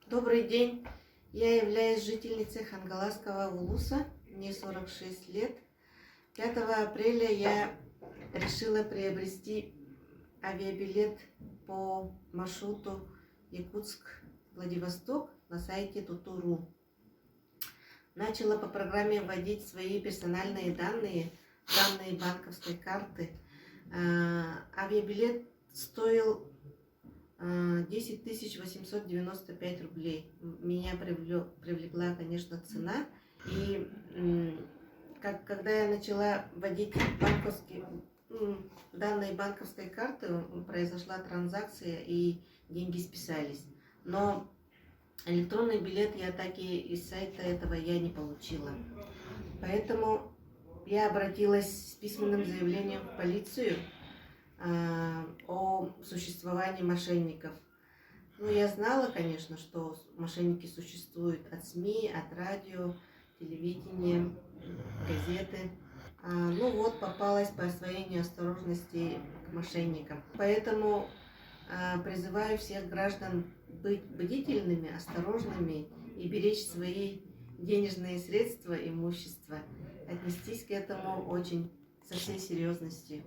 Добрый день. Я являюсь жительницей Хангаласского улуса. Мне 46 лет. 5 апреля я решила приобрести авиабилет по маршруту Якутск-Владивосток на сайте Tutu.ru. Начала по программе вводить свои персональные данные банковской карты. Авиабилет стоил 10 895 рублей. Меня привлекла, конечно, цена. И когда я начала вводить данные банковской карты, произошла транзакция и деньги списались. Но электронный билет я так и из сайта этого я не получила. Поэтому я обратилась с письменным заявлением в полицию о существовании мошенников. Ну, я знала, конечно, что мошенники существуют от СМИ, от радио, телевидения, газеты. Ну вот, попалась по своей неосторожности к мошенникам. Поэтому призываю всех граждан быть бдительными, осторожными и беречь свои денежные средства, имущество. Отнестись к этому очень со всей серьезностью.